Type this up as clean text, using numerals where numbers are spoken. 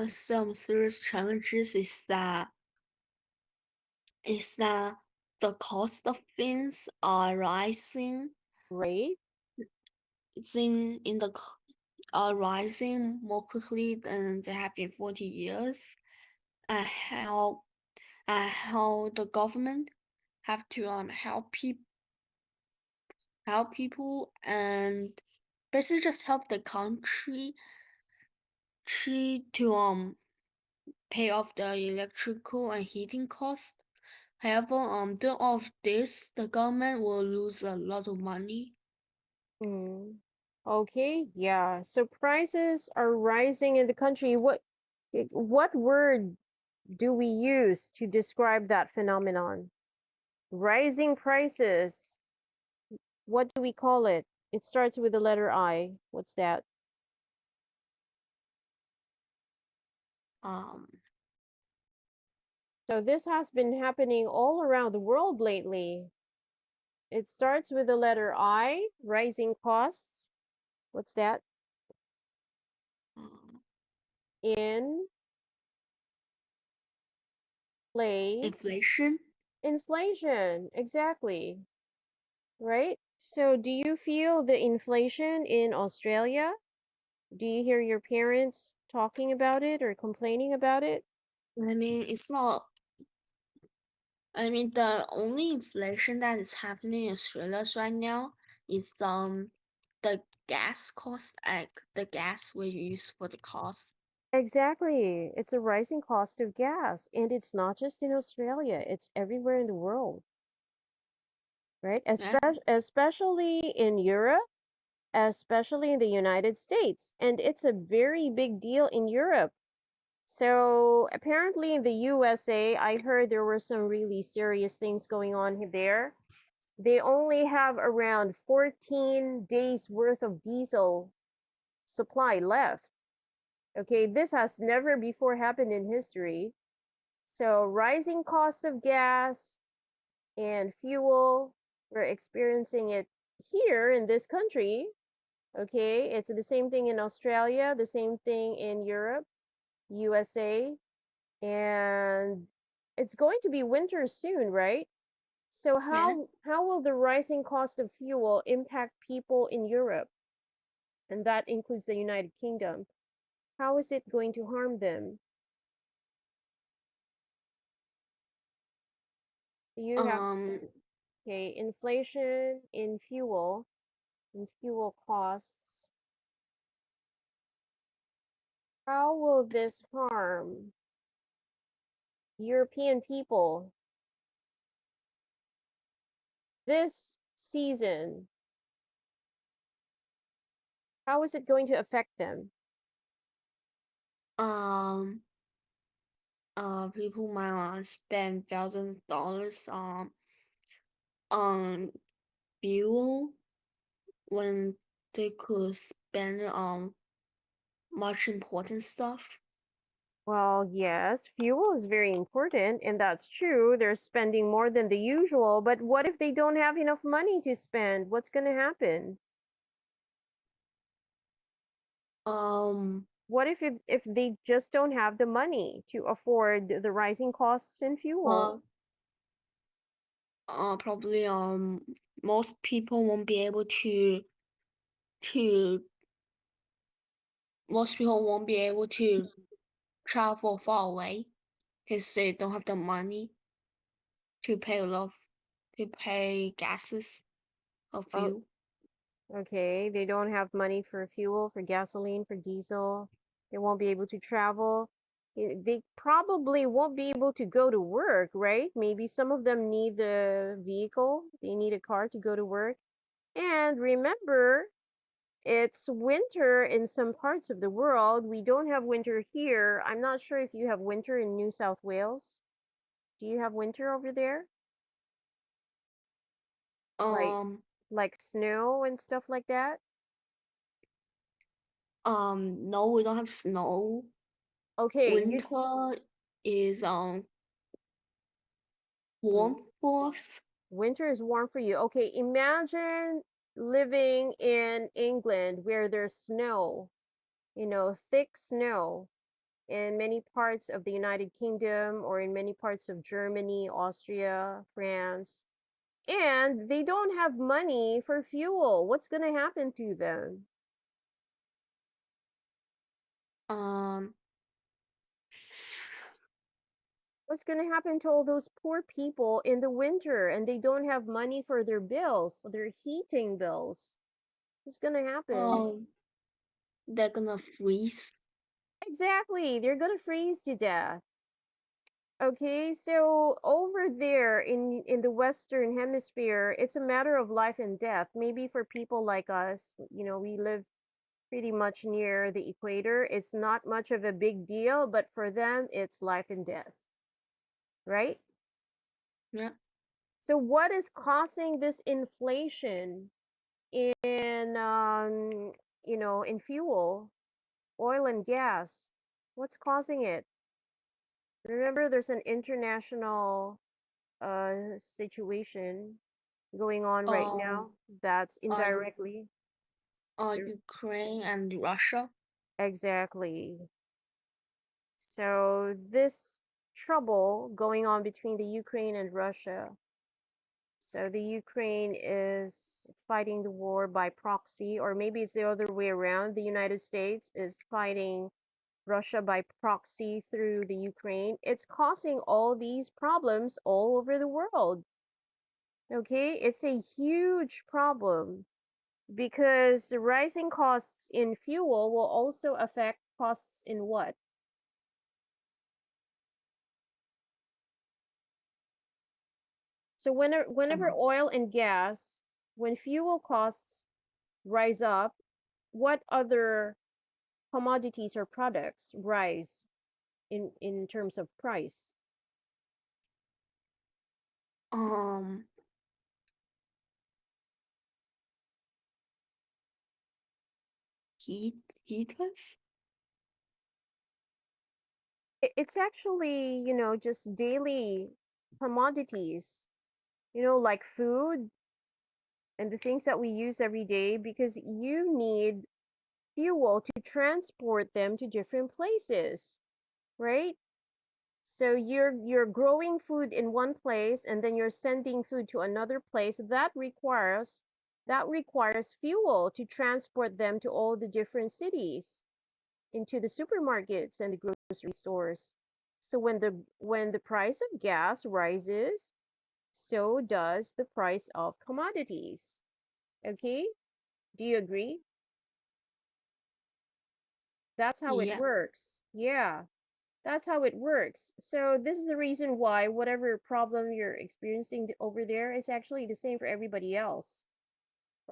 some serious challenges is that the cost of things are rising Right? are rising more quickly than they have in 40 years, and how the government have to help people and basically just help the country to pay off the electrical and heating costs. However, doing all of this, the government will lose a lot of money. Mm. Okay, yeah. So prices are rising in the country. What word do we use to describe that phenomenon? Rising prices. What do we call it? It starts with the letter I. What's that? Um, So this has been happening all around the world lately. It starts with the letter I, rising costs. What's that? um, In play. inflation. Inflation. Exactly. Right? So do you feel the inflation in Australia? Do you hear your parents talking about it or complaining about it? I mean, it's not. I mean, the only inflation that is happening in Australia right now is the gas cost, like the gas we use for the cost. Exactly. It's a rising cost of gas. And it's not just in Australia, it's everywhere in the world, right? Yeah. Especially in Europe, especially in the United States. And it's a very big deal in Europe. So apparently in the USA, I heard there were some really serious things going on there. They only have around 14 days worth of diesel supply left. Okay, this has never before happened in history. So rising costs of gas and fuel, we're experiencing it here in this country. Okay, it's the same thing in Australia, the same thing in Europe, USA, and it's going to be winter soon, right? So Yeah. how will the rising cost of fuel impact people in Europe? And that includes the United Kingdom. How is it going to harm them? You have Um. okay, inflation in fuel costs. How will this harm European people this season? How is it going to affect them? Um. People might want to spend $1,000 on fuel when they could spend much important stuff. Well, yes, fuel is very important, and that's true. They're spending more than the usual, but what if they don't have enough money to spend? What's going to happen? Um. What if they just don't have the money to afford the rising costs in fuel? Uh. Probably most people won't be able to most people won't be able to travel far away because they don't have the money to pay a lot of, to pay gases or Oh, fuel. okay, they don't have money for fuel, for gasoline, for diesel. They won't be able to travel. They probably won't be able to go to work, right? Maybe some of them need the vehicle. They need a car to go to work. And remember, it's winter in some parts of the world. We don't have winter here. I'm not sure if you have winter in New South Wales. Do you have winter over there? Like Um, like snow and stuff like that? no, we don't have snow. Okay, you Winter is warm for us. winter is warm for you. Okay, imagine living in England where there's snow, thick snow. in many parts of the United Kingdom or in many parts of Germany, Austria, France, and they don't have money for fuel. What's going to happen to them? Um, What's going to happen to all those poor people in the winter and they don't have money for their bills, their heating bills? What's going to happen? um, they're gonna freeze. Exactly. They're going to freeze to death. Okay, so over there in the Western Hemisphere, it's a matter of life and death. Maybe for people like us, we live pretty much near the equator. It's not much of a big deal, but for them, it's life and death, right? Yeah. So what is causing this inflation in in fuel, oil and gas? What's causing it? Remember, there's an international situation going on right Um, now that's uh, indirectly Ukraine and Russia. exactly. So this trouble going on between the Ukraine and Russia. So the Ukraine is fighting the war by proxy, or maybe it's the other way around. The United States is fighting Russia by proxy through the Ukraine. It's causing all these problems all over the world. Okay, it's a huge problem because the rising costs in fuel will also affect costs in what? So whenever Um, oil and gas, when fuel costs rise up, what other commodities or products rise in terms of price? um, heaters. It's actually, just daily commodities, like food and the things that we use every day because you need fuel to transport them to different places, right? So you're growing food in one place and then you're sending food to another place. That requires fuel to transport them to all the different cities, into the supermarkets and the grocery stores. So when the price of gas rises, so does the price of commodities. Okay? Do you agree? That's how it Yeah. works. Yeah. That's how it works. So this is the reason why whatever problem you're experiencing over there is actually the same for everybody else.